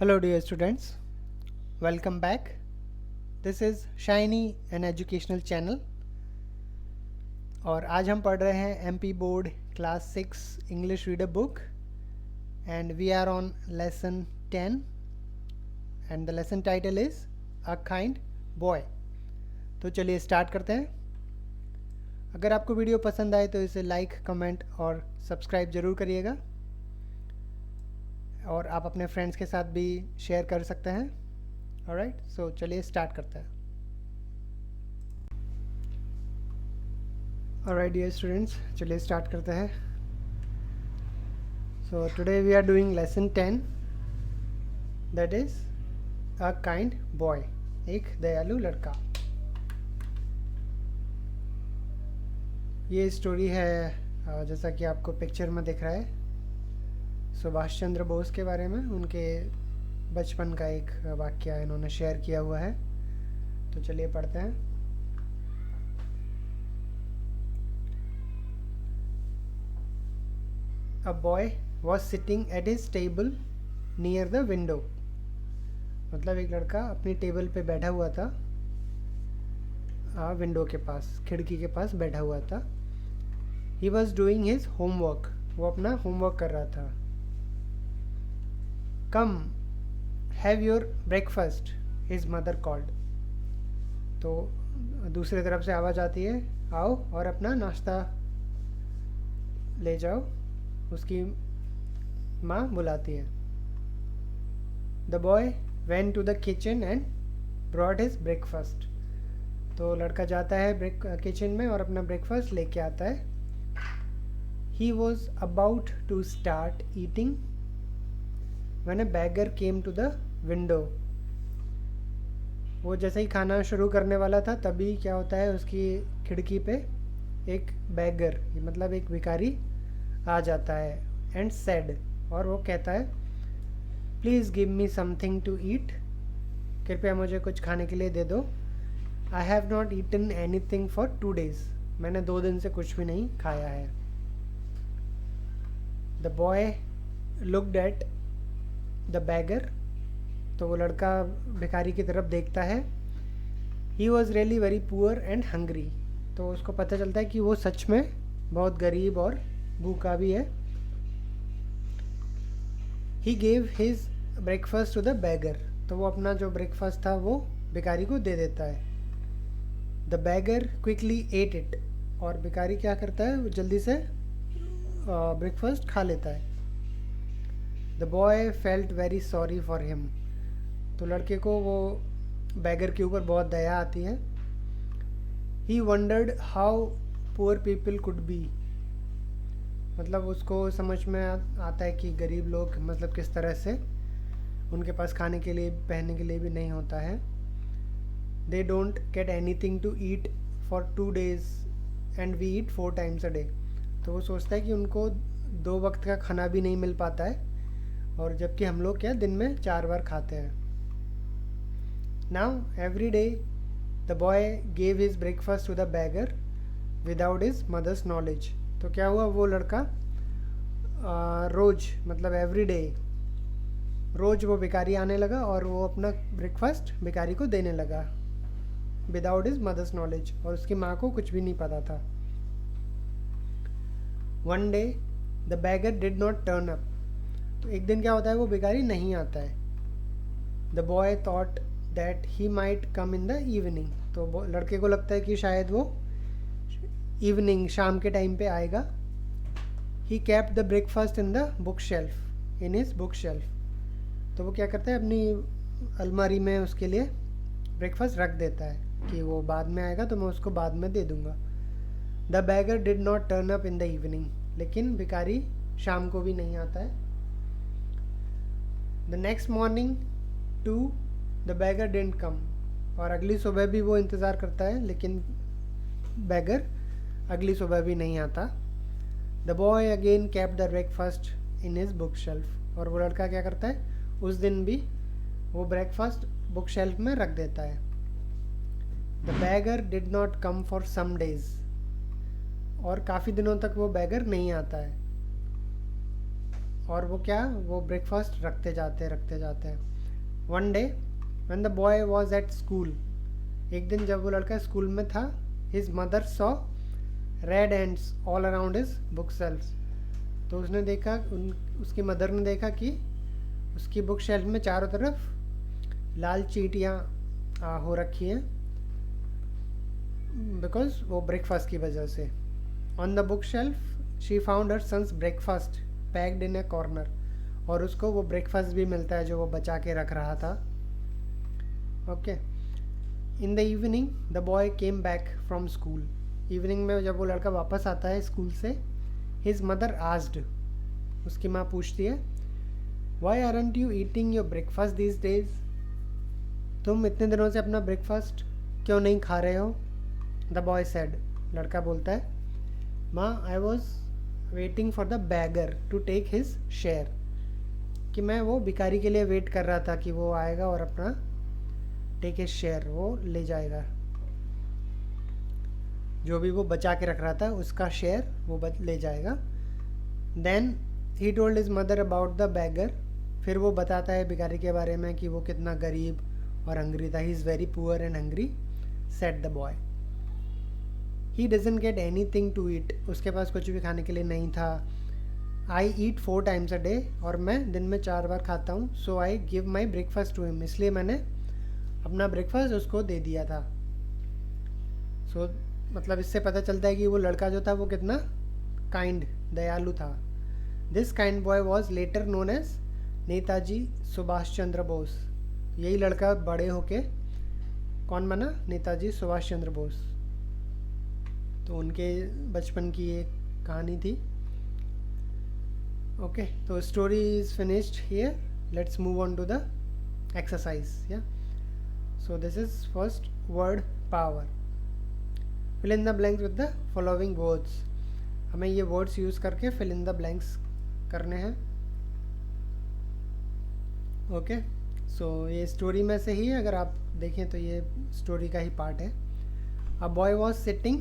Hello dear students, welcome back. This is Shiny an educational channel और आज हम पढ़ रहे हैं MP board class 6 English reader book and we are on lesson 10 and the lesson title is A Kind Boy. तो चलिए start करते हैं। अगर आपको वीडियो पसंद आए तो इसे लाइक, कमेंट और सब्सक्राइब ज़रूर करिएगा और आप अपने फ्रेंड्स के साथ भी शेयर कर सकते हैं। ऑलराइट, सो चलिए स्टार्ट करते हैं। ऑलराइट डियर स्टूडेंट्स, चलिए स्टार्ट करते हैं। So today we are doing lesson 10 that is a kind boy, एक दयालु लड़का। ये स्टोरी है जैसा कि आपको पिक्चर में दिख रहा है, सुभाष चंद्र बोस के बारे में। उनके बचपन का एक वाक्य इन्होंने शेयर किया हुआ है। तो चलिए पढ़ते हैं। A boy was sitting at his table near the window. मतलब एक लड़का अपनी टेबल पे बैठा हुआ था, विंडो के पास, खिड़की के पास बैठा हुआ था। ही वॉज डूइंग हिज होमवर्क, वो अपना होमवर्क कर रहा था। Come have your breakfast, his mother called. तो दूसरी तरफ से आवाज़ आती है, आओ और अपना नाश्ता ले जाओ, उसकी माँ बुलाती है। The boy went to the kitchen and brought his breakfast. तो लड़का जाता है किचन में और अपना ब्रेकफास्ट लेके आता है। He was about to start eating when a beggar came to the window। वो जैसे ही खाना शुरू करने वाला था तभी क्या होता है, उसकी खिड़की पे एक बैगर, मतलब एक भिखारी आ जाता है। एंड सेड, और वो कहता है, please give me something to eat, कृपया मुझे कुछ खाने के लिए दे दो। I have not eaten anything for 2 days, मैंने 2 दिन से कुछ भी नहीं खाया है। The boy looked at the beggar. तो वो लड़का भिखारी की तरफ देखता है। He was really very poor and hungry. तो उसको पता चलता है कि वो सच में बहुत गरीब और भूखा भी है। He gave his breakfast to the beggar. तो वो अपना जो ब्रेकफास्ट था वो भिखारी को दे देता है। The bagger quickly at it, और भिखारी क्या करता है, वो जल्दी से ब्रेकफास्ट खा लेता है। The boy felt very sorry for him. तो लड़के को वो बैगर के ऊपर बहुत दया आती है। He wondered how poor people could be. मतलब उसको समझ में आता है कि गरीब लोग मतलब किस तरह से, उनके पास खाने के लिए, पहनने के लिए भी नहीं होता है। They don't get anything to eat for 2 days and we eat 4 times a day। तो वो सोचता है कि उनको 2 वक्त का खाना भी नहीं मिल पाता है, और जबकि हम लोग क्या दिन में 4 बार खाते हैं। Now every day the boy gave his breakfast to the beggar without his mother's knowledge. तो क्या हुआ, वो लड़का रोज़, मतलब एवरी डे, रोज़ वो भिखारी आने लगा और वो अपना ब्रेकफास्ट भिखारी को देने लगा विदाउट हिज मदर्स नॉलेज, और उसकी माँ को कुछ भी नहीं पता था। One day the beggar did not turn up. तो एक दिन क्या होता है, वो भिखारी नहीं आता है। The boy thought that he might come in the evening. तो लड़के को लगता है कि शायद वो इवनिंग, शाम के टाइम पे आएगा। He kept the breakfast in the book shelf, in his book shelf. तो वो क्या करता है, अपनी अलमारी में उसके लिए ब्रेकफास्ट रख देता है कि वो बाद में आएगा तो मैं उसको बाद में दे दूँगा। The beggar did not turn up in the evening. लेकिन भिखारी शाम को भी नहीं आता है। The next morning to the beggar didn't come. और अगली सुबह भी वो इंतज़ार करता है, लेकिन बैगर अगली सुबह भी नहीं आता। The boy again kept the breakfast in his book shelf. और वो लड़का क्या करता है, उस दिन भी वो ब्रेकफास्ट बुक शेल्फ में रख देता है। The beggar did not come for some days. और काफ़ी दिनों तक वो बैगर नहीं आता है। और वो क्या, वो ब्रेकफास्ट रखते जाते हैं। One day when the boy was at school, एक दिन जब वो लड़का स्कूल में था, his mother saw red ants all around his book shelves, तो उसने देखा, उसकी मदर ने देखा कि उसकी बुक शेल्फ में चारों तरफ लाल चींटियाँ हो रखी हैं, बिकॉज वो ब्रेकफास्ट की वजह से। On the book shelf she found her son's breakfast packed in a corner, और उसको वो ब्रेकफास्ट भी मिलता है जो वो बचा के रख रहा था। Okay, in the evening the boy came back from school, evening में जब वो लड़का वापस आता है स्कूल से, हिज मदर आस्क्ड, उसकी माँ पूछती है, why aren't you eating your breakfast this days, तुम इतने दिनों से अपना ब्रेकफास्ट क्यों नहीं खा रहे हो। द बॉय सेड, लड़का बोलता है, माँ I was waiting for the beggar to take his share, कि मैं वो भिखारी के लिए वेट कर रहा था कि वो आएगा और अपना टेक हिज शेयर, वो ले जाएगा, जो भी वो बचा के रख रहा था उसका शेयर वो ले जाएगा। Then he told his mother about the beggar, फिर वो बताता है भिखारी के बारे में कि वो कितना गरीब और हंग्री था। He is very poor and hungry, said the boy. He doesn't get anything to eat, उसके पास कुछ भी खाने के लिए नहीं था। आई ईट 4 times a day, और मैं दिन में 4 बार खाता हूँ। So I give my breakfast to him, इसलिए मैंने अपना ब्रेकफास्ट उसको दे दिया था। सो मतलब इससे पता चलता है कि वो लड़का जो था वो कितना काइंड, दयालु था। This kind boy was later known as Netaji Subhash Chandra Bose, यही लड़का बड़े होके कौन बना, नेताजी सुभाष चंद्र बोस। तो उनके बचपन की एक कहानी थी। ओके, तो story is finished here, let's move on to the exercise. या so this is first word power. Fill in the blanks with the following words, हमें ये वर्ड्स यूज़ करके फिल इन द ब्लैंक्स करने हैं। Okay, सो ये story में से ही अगर आप देखें तो ये स्टोरी का ही पार्ट है। अ बॉय वॉज सिटिंग,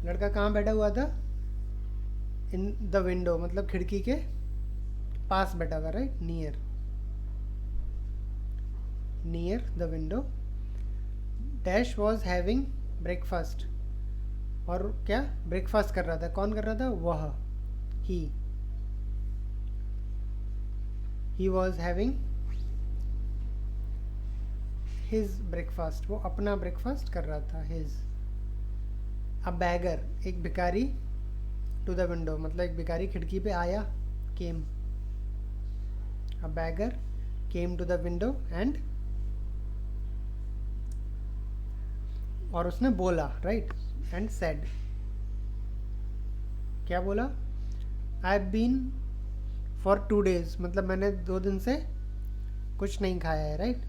लड़का कहाँ बैठा हुआ था, इन द विंडो, मतलब खिड़की के पास बैठा हुआ, right, near the window. Dash was having breakfast, और क्या ब्रेकफास्ट कर रहा था, कौन कर रहा था, वह, he was having his breakfast, वो अपना ब्रेकफास्ट कर रहा था, हिज। अ बैगर, एक भिखारी, टू द विंडो, मतलब एक भिखारी खिड़की पे आया, came. A beggar came to the window and, और उसने बोला, राइट, एंड सेड, क्या बोला, I have been for 2 days, मतलब मैंने 2 दिन से कुछ नहीं खाया है, राइट।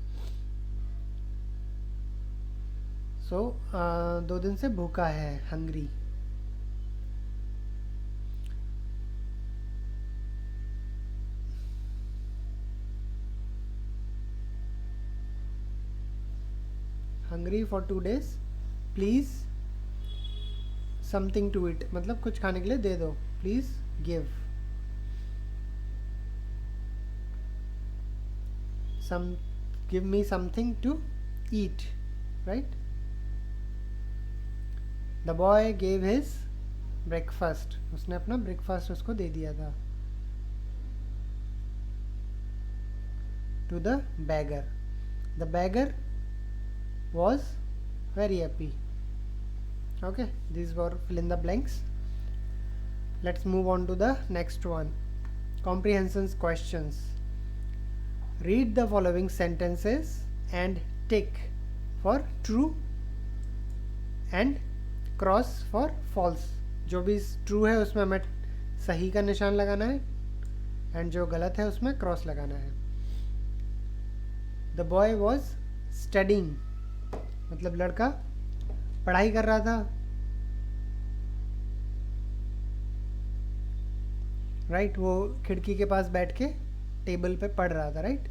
सो 2 दिन से भूखा है, hungry. Hungry for 2 days, please something to eat, मतलब कुछ खाने के लिए दे दो, please give me something to eat, right. The boy gave his breakfast, उसने अपना ब्रेकफास्ट उसको दे दिया था, to the beggar. The beggar was very happy. Okay, these were fill in the blanks. Let's move on to the next one, comprehension questions. Read the following sentences and tick for true and cross for false. जो भी true है उसमें हमें सही का निशान लगाना है, and जो गलत है उसमें क्रॉस लगाना है। The boy was studying, मतलब लड़का पढ़ाई कर रहा था, राइट, वो खिड़की के पास बैठ के टेबल पे पढ़ रहा था, राइट,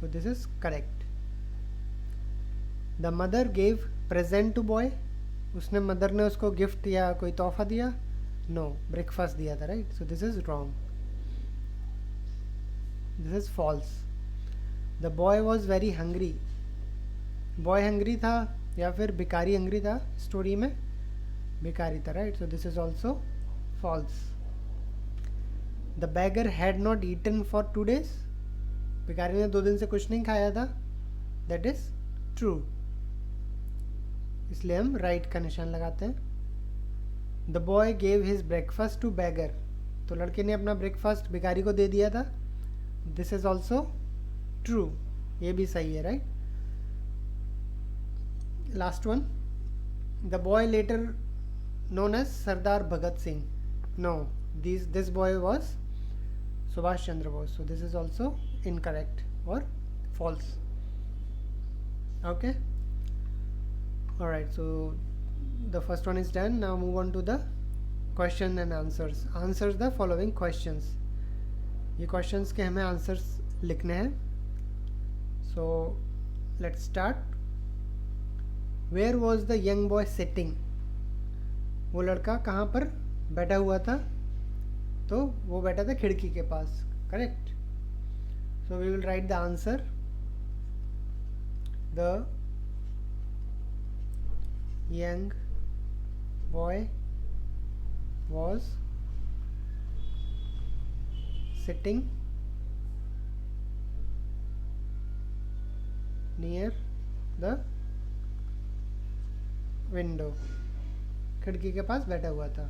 तो this is correct. The mother gave present to boy, उसने मदर ने उसको गिफ्ट या कोई तोहफा दिया, नो, ब्रेकफास्ट दिया था, right, so this is wrong. This is false. The boy was very hungry. Boy hungry था या फिर भिखारी हंग्री था स्टोरी में? भिखारी था, right. So this is also false. The beggar had not eaten for 2 days. भिखारी ने 2 दिन से कुछ नहीं खाया था. That is true. इसलिए हम राइट का निशान लगाते हैं. The boy gave his breakfast to beggar. तो लड़के ने अपना ब्रेकफास्ट भिखारी को दे दिया था. This is also true. ये भी सही है, right. Last one. The boy later known as Sardar Bhagat Singh. No, this boy was Subhash Chandra Bose. So this is also incorrect or false. Okay. All right. So the first one is done. Now move on to the question and answers. Answers the following questions. ये questions के हमें answers लिखने हैं. So let's start. Where was the young boy sitting? वो लड़का कहाँ पर बैठा हुआ था? तो वो बैठा था खिड़की के पास. Correct. So we will write the answer. The young boy was sitting near the window. खिड़की के पास बैठा हुआ था.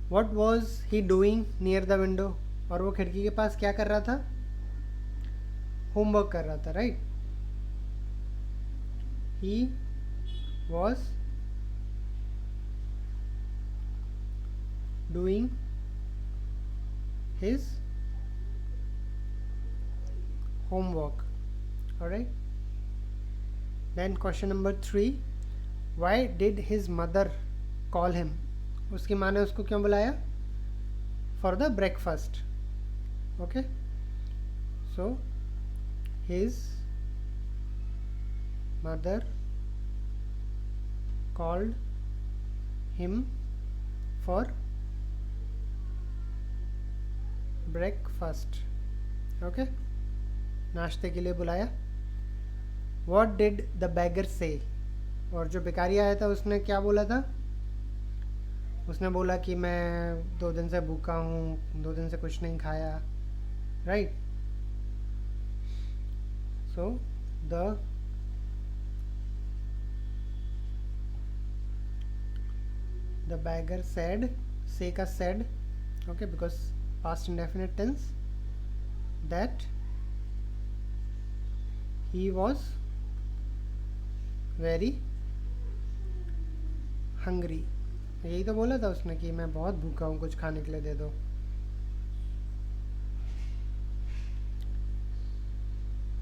What was he doing near the window? और वो खिड़की के पास क्या कर रहा था? होमवर्क कर रहा था, right. He was doing his homework. Alright. Then question number 3. Why did his mother call him? उसकी माँ ने उसको क्यों बुलाया? For the breakfast. Okay. So his mother called him for breakfast. Okay. नाश्ते के लिए बुलाया. What did the beggar say? और जो भिखारी आया था उसने क्या बोला था? उसने बोला कि मैं 2 दिन से भूखा हूँ, 2 दिन से कुछ नहीं खाया, right. So the beggar said. Say का said, okay, because past indefinite tense, that he was very hungry. यही तो बोला था उसने कि मैं बहुत भूखा हूँ, कुछ खाने के लिए दे दो.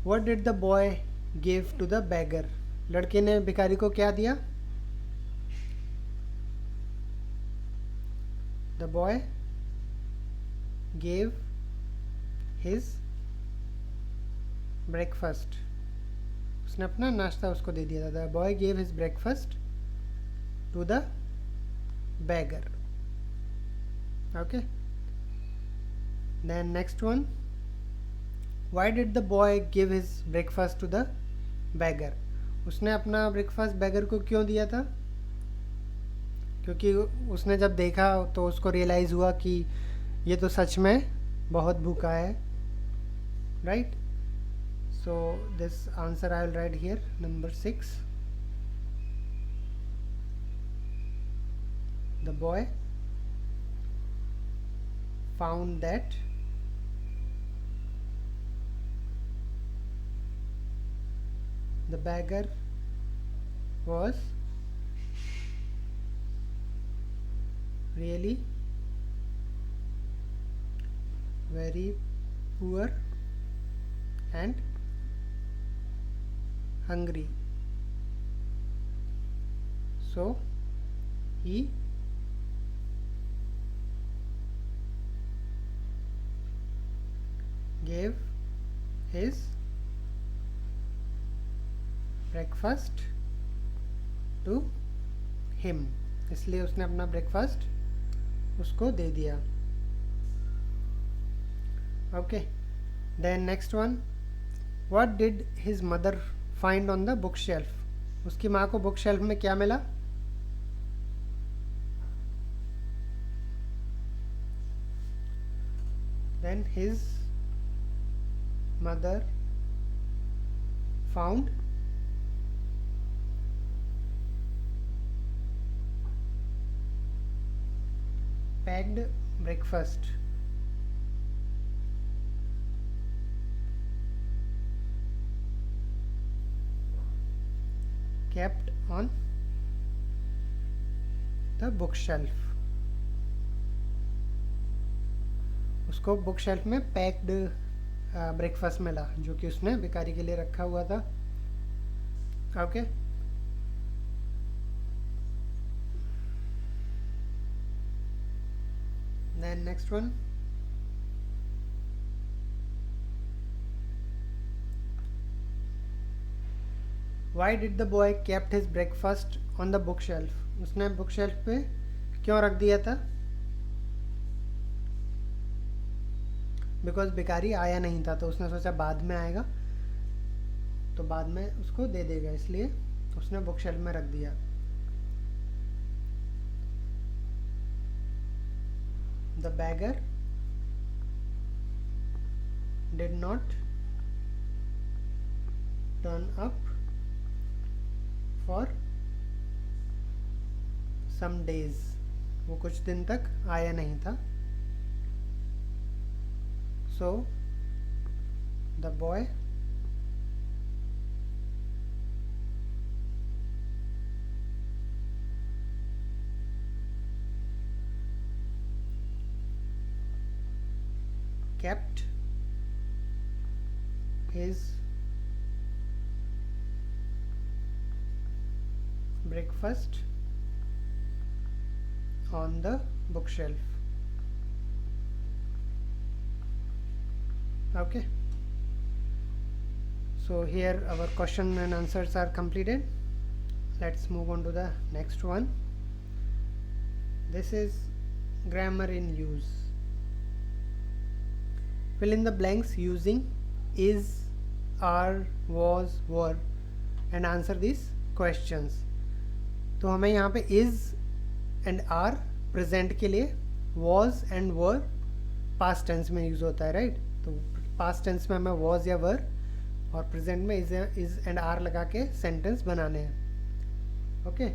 What did the boy give to the beggar? लड़के ने भिखारी को क्या दिया? The boy gave his breakfast. उसने अपना नाश्ता उसको दे दिया था. The boy gave his breakfast to the beggar. Okay. Then next one. Why did the boy give his breakfast to the beggar? उसने अपना ब्रेकफास्ट बैगर को क्यों दिया था? क्योंकि उसने जब देखा तो उसको रियलाइज़ हुआ कि ये तो सच में बहुत भूखा है, right. So this answer I will write here, number 6. The boy found that the beggar was really very poor and hungry. So he gave his breakfast to him. इसलिए उसने अपना ब्रेकफास्ट उसको दे दिया. Okay, then next one, what did his mother find on the bookshelf? उसकी माँ को book shelf में क्या मिला? Then his mother found packed breakfast. Kept on the bookshelf. उसको बुक शेल्फ में पैक्ड ब्रेकफास्ट मिला जो कि उसने भिखारी के लिए रखा हुआ था. Okay, then next one, why did the boy kept his breakfast on the book shelf? उसने बुक शेल्फ पे क्यों रख दिया था? बिकॉज भिखारी आया नहीं था, तो उसने सोचा बाद में आएगा तो बाद में उसको दे देगा, इसलिए उसने बुक शेल्फ में रख दिया. The beggar did not turn up for some days. वो कुछ दिन तक आया नहीं था. So the boy kept his breakfast on the bookshelf. Okay, so here our question and answers are completed. Let's move on to the next one. This is grammar in use. Fill in the blanks using is, are, was, were and answer these questions. तो हमें यहाँ पे is and are present के लिए, was and were past tense में use होता है, right? तो पास्ट टेंस में हमें वॉज या वर और प्रेजेंट में इज एंड आर लगा के सेंटेंस बनाने हैं. ओके,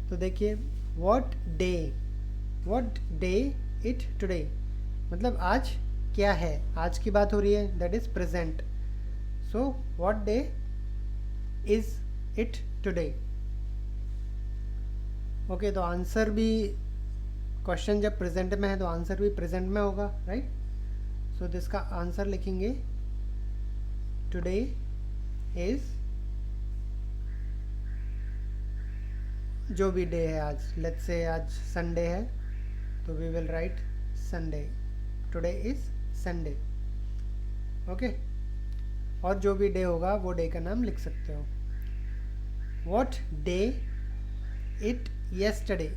तो देखिए, व्हाट डे इट टुडे, मतलब आज क्या है, आज की बात हो रही है, that is present. So what day is it today. Okay, तो आंसर भी, क्वेश्चन जब प्रेजेंट में है तो आंसर भी प्रेजेंट में होगा, राइट? सो दिस का आंसर लिखेंगे टुडे इज, जो भी डे है आज, लेट्स से आज संडे है तो we will write Sunday. Today is Sunday. Okay, और जो भी डे होगा वो डे का नाम लिख सकते हो. What day it yesterday.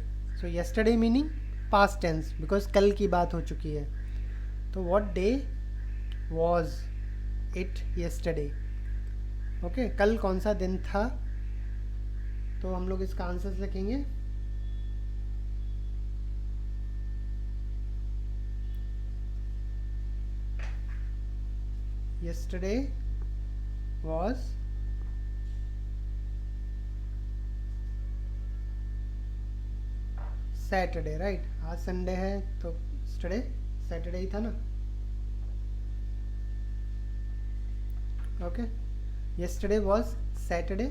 So yesterday meaning past tense, because कल की बात हो चुकी है. तो what day was it yesterday. Okay, कल कौन सा दिन था, तो हम लोग इसका आंसर लिखेंगे येस्टरडे वॉज सैटरडे, राइट? आज संडे है तो येस्टरडे सैटरडे ही था ना. ओके, येस्टरडे वॉज सैटरडे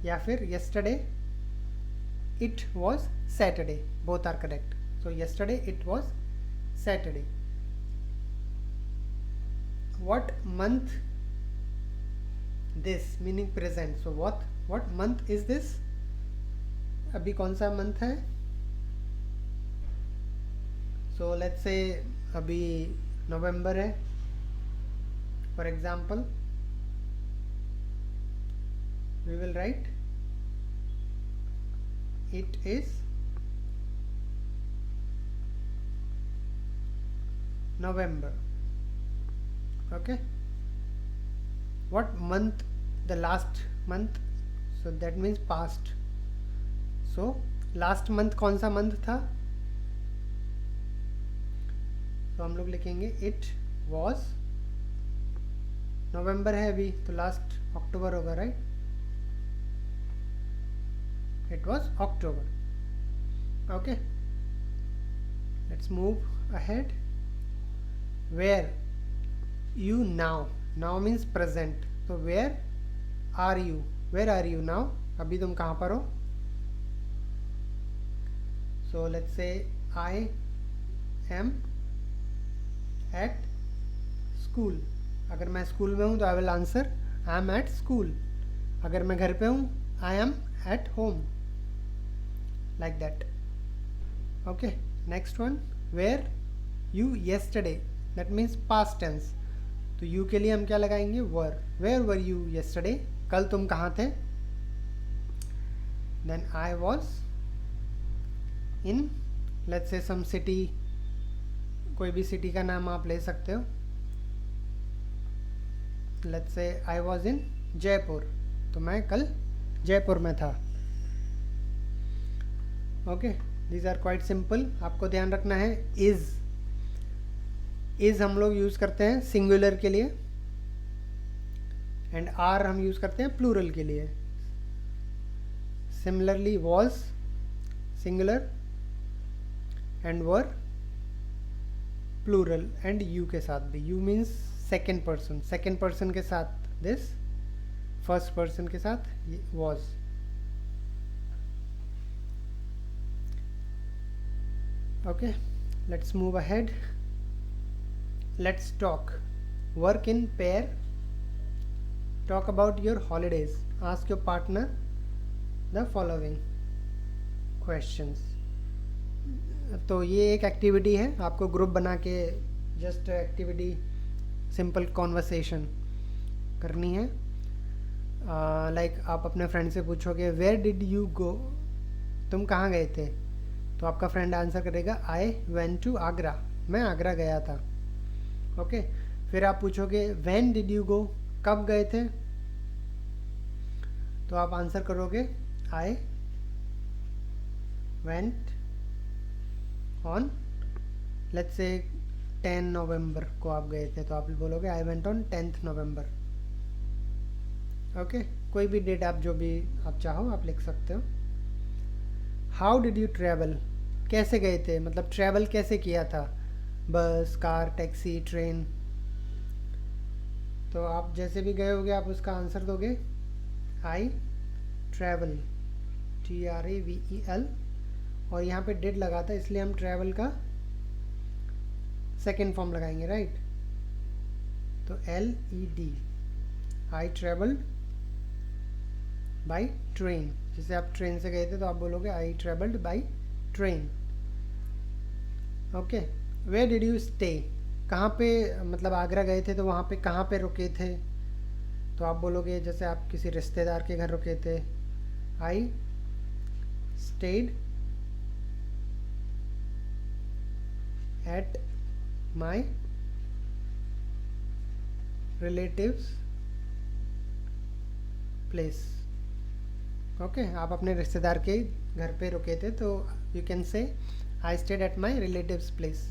या फिर yesterday it was Saturday, both are correct. So yesterday it was Saturday. What month this, meaning present. So what month is this, अभी कौन सा मंथ है? सो लेट्स से अभी November है for example. We will write it is November. Okay, what month? The last month, so that means past. So last month कौन सा month था? तो हम लोग लिखेंगे it was, नवंबर है अभी तो लास्ट अक्टूबर होगा, right? It was October. Okay, let's move ahead. Where you now? Now means present. तो वेयर आर यू नाउ? अभी तुम कहाँ पर हो? So let's say I am at school. अगर मैं स्कूल में हूँ तो I will answer I am at school. अगर मैं घर पे हूँ, I am at home, like that. Okay, next one. Where you yesterday, that means past tense. तो यू के लिए हम क्या लगाएंगे? Were. Where were you yesterday? कल तुम कहाँ थे? Then I was in, let's say some city. कोई भी सिटी का नाम आप ले सकते हो. लेट्स से आई वॉज इन जयपुर. तो मैं कल जयपुर में था. Okay, these are quite simple. आपको ध्यान रखना है इज हम लोग यूज़ करते हैं सिंगुलर के लिए, एंड आर हम यूज़ करते हैं प्लूरल के लिए. Similarly was singular and were plural, and you के साथ भी. यू मीन्स सेकेंड पर्सन के साथ दिस, फर्स्ट पर्सन के साथ was. Okay, let's move ahead. Let's talk. Work in pair. Talk about your holidays. Ask your partner the following questions. तो ये एक एक्टिविटी है, आपको ग्रुप बना के जस्ट एक्टिविटी सिंपल कॉन्वर्सेशन करनी है. लाइक आप अपने फ्रेंड से पूछोगे वेयर डिड यू गो, तुम कहाँ गए थे? तो आपका फ्रेंड आंसर करेगा आई वेंट टू आगरा, मैं आगरा गया था. ओके, फिर आप पूछोगे व्हेन डिड यू गो, कब गए थे? तो आप आंसर करोगे I went on, let's say 10 नवंबर को आप गए थे, तो आप बोलोगे I went on 10th November. Okay, कोई भी डेट आप जो भी आप चाहो आप लिख सकते हो. हाउ डिड यू ट्रैवल, कैसे गए थे, मतलब ट्रैवल कैसे किया था? बस, कार, टैक्सी, ट्रेन. तो आप जैसे भी गए होगे आप उसका आंसर दोगे आई ट्रैवल, TRAVEL, और यहाँ पे डिड लगा था इसलिए हम ट्रैवल का सेकेंड फॉर्म लगाएंगे, राइट? तो LED, I travelled by train. जैसे आप ट्रेन से गए थे तो आप बोलोगे I travelled by train. Okay, where did you stay, कहाँ पे, मतलब आगरा गए थे तो वहाँ पे कहाँ पे रुके थे? तो आप बोलोगे जैसे आप किसी रिश्तेदार के घर रुके थे, आई stayed at my relative's place. Okay, आप अपने रिश्तेदार के घर पे रुके थे तो you can say I stayed at my relative's place.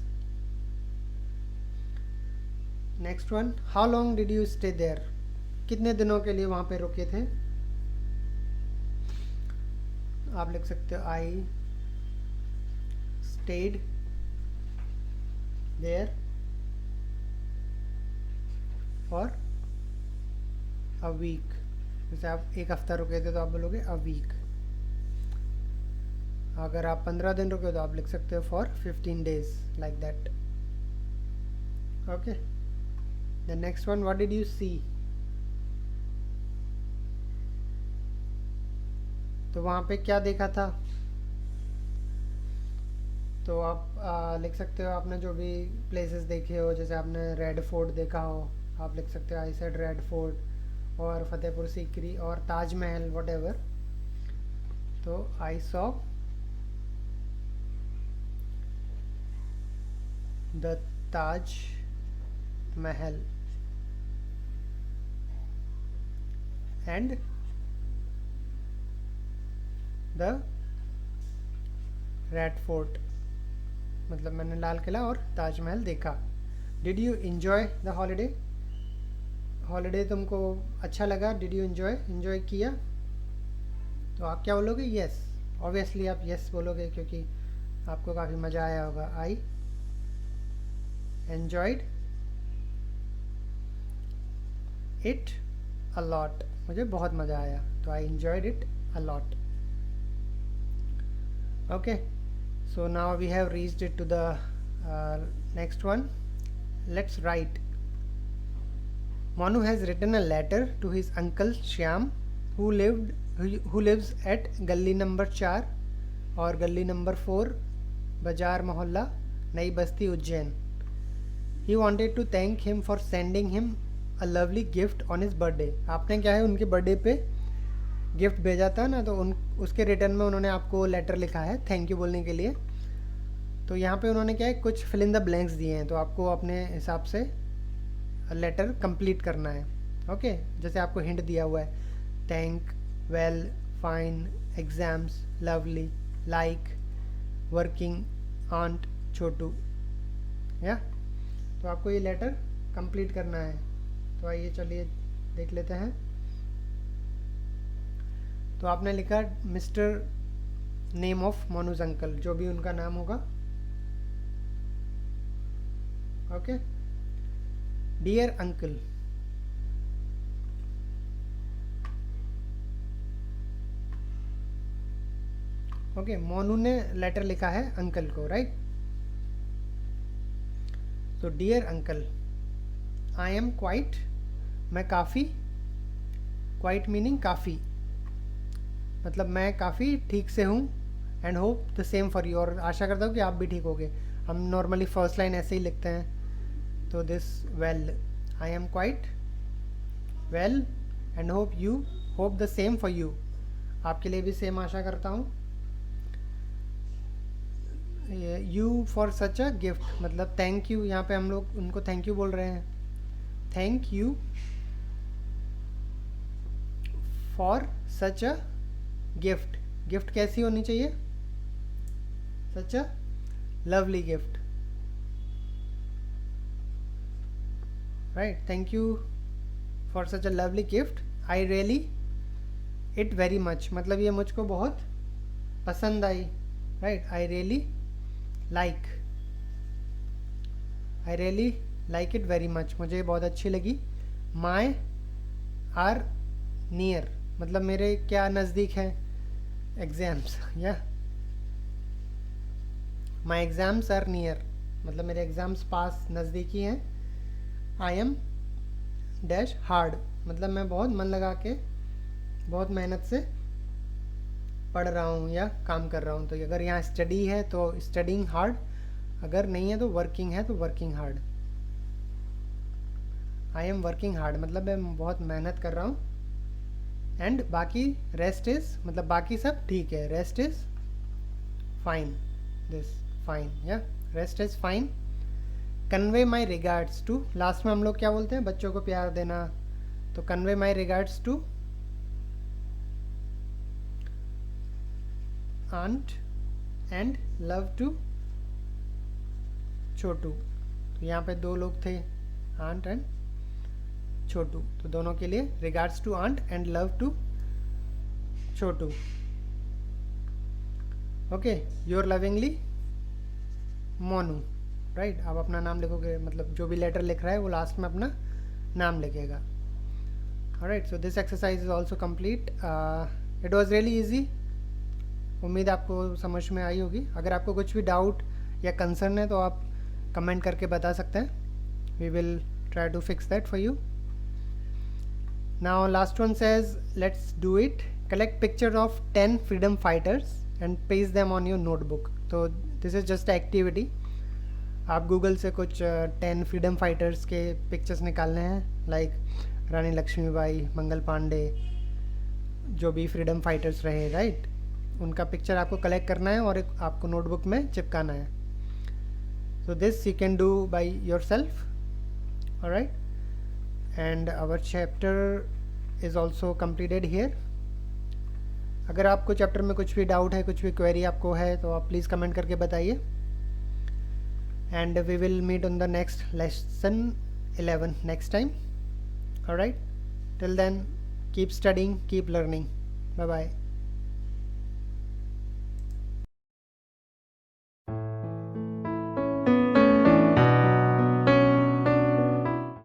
Next one, how long did you stay there, कितने दिनों के लिए वहाँ पे रुके थे? आप लिख सकते हो I stayed there for a week. जैसे आप एक हफ्ता रुके थे तो आप बोलोगे अ वीक. अगर आप 15 दिन रुके तो आप लिख सकते हो for 15 days, like that. Okay, the next one, what did you see, तो वहाँ पे क्या देखा था? तो आप लिख सकते हो आपने जो भी प्लेसेस देखे हो, जैसे आपने रेड फोर्ट देखा हो आप लिख सकते हो आई सेड रेड फोर्ट, और फतेहपुर सीकरी और ताजमहल, वट एवर. तो I saw the Taj Mahal and the red fort, मतलब मैंने लाल किला और ताजमहल देखा। Did you enjoy the holiday, holiday तुमको अच्छा लगा, डिड यू इन्जॉय किया, तो आप क्या बोलोगे? यस, ऑब्वियसली आप यस बोलोगे क्योंकि आपको काफ़ी मज़ा आया होगा। I enjoyed it a lot, मुझे बहुत मज़ा आया, तो I enjoyed it a lot. Okay, so now we have reached it to the next one. Let's write. Manu has written a letter to his uncle Shyam who lives at गली number 4 और गली number 4 बाजार मोहल्ला नई बस्ती Ujjain. He wanted to thank him for sending him a lovely gift on his birthday. आपने क्या है उनके बर्थडे पे गिफ्ट भेजा था ना, तो उसके रिटर्न में उन्होंने आपको लेटर लिखा है थैंक यू बोलने के लिए। तो यहाँ पे उन्होंने क्या है कुछ फिल इन द ब्लैंक्स दिए हैं, तो आपको अपने हिसाब से लेटर कंप्लीट करना है। ओके, जैसे आपको हिंट दिया हुआ है thank, well, fine, exams, lovely, like, working, aunt, छोटू, या तो आपको ये लेटर कंप्लीट करना है। तो आइए चलिए देख लेते हैं। तो आपने लिखा mister name of Monu's uncle, जो भी उनका नाम होगा। Okay, dear uncle, okay, Monu ने लेटर लिखा है अंकल को, राइट। तो dear uncle, I am quite, मैं काफ़ी, क्वाइट मीनिंग काफ़ी, मतलब मैं काफ़ी ठीक से हूँ, and hope the same for you, और आशा करता हूँ कि आप भी ठीक होगे। हम नॉर्मली फर्स्ट लाइन ऐसे ही लिखते हैं, तो this well, I am quite well and hope the same for you, आपके लिए भी सेम आशा करता हूँ। You for such a gift, मतलब थैंक यू, यहाँ पे हम लोग उनको थैंक यू बोल रहे हैं। Thank you for such a gift, gift कैसी होनी चाहिए? Such a lovely gift, right. Thank you for such a lovely gift, I really it very much, मतलब ये मुझको बहुत पसंद आई, right. I really like it very much, मुझे बहुत अच्छी लगी। माई आर नियर, मतलब मेरे क्या नज़दीक हैं? एग्ज़ाम्स, या माई एग्ज़ाम्स आर नियर, मतलब मेरे एग्ज़ाम्स पास नज़दीकी हैं। आई एम डैश हार्ड, मतलब मैं बहुत मन लगा के बहुत मेहनत से पढ़ रहा हूँ या काम कर रहा हूँ। तो अगर यहाँ स्टडी है तो स्टडिंग हार्ड, अगर नहीं है तो वर्किंग है तो working hard. I am working hard, मतलब मैं बहुत मेहनत कर रहा हूँ। एंड बाकी रेस्ट इज़, मतलब बाकी सब ठीक है, rest is fine, this fine, या rest is fine. Convey my regards to, last में हम लोग क्या बोलते हैं? बच्चों को प्यार देना, तो convey my regards to aunt and love to छोटू। तो यहाँ पे दो लोग थे, आंट एंड छोटू, तो दोनों के लिए regards to aunt and love to Chhotu. Okay, your lovingly Monu, right. आप अपना नाम लिखोगे, मतलब जो भी लेटर लिख रहा है वो लास्ट में अपना नाम लिखेगा। Alright, so this exercise is also complete. It was really easy, उम्मीद आपको समझ में आई होगी। अगर आपको कुछ भी डाउट या कंसर्न है तो आप कमेंट करके बता सकते हैं, we will try to fix that for you. Now last one says, let's do it. Collect pictures of 10 freedom fighters and paste them on your notebook. तो this is just an activity. आप Google से कुछ 10 freedom fighters के pictures निकालने हैं, like रानी लक्ष्मीबाई, मंगल पांडे, जो भी freedom fighters रहे, राइट, उनका पिक्चर आपको कलेक्ट करना है और एक आपको नोटबुक में चिपकाना है। So this you can do by yourself. All right, and our chapter is also completed here. अगर आपको चैप्टर में कुछ भी डाउट है, कुछ भी क्वेरी आपको है, तो आप प्लीज़ कमेंट करके बताइए. And we will meet on the next lesson 11 next time. All right, till then keep studying, keep learning. Bye bye.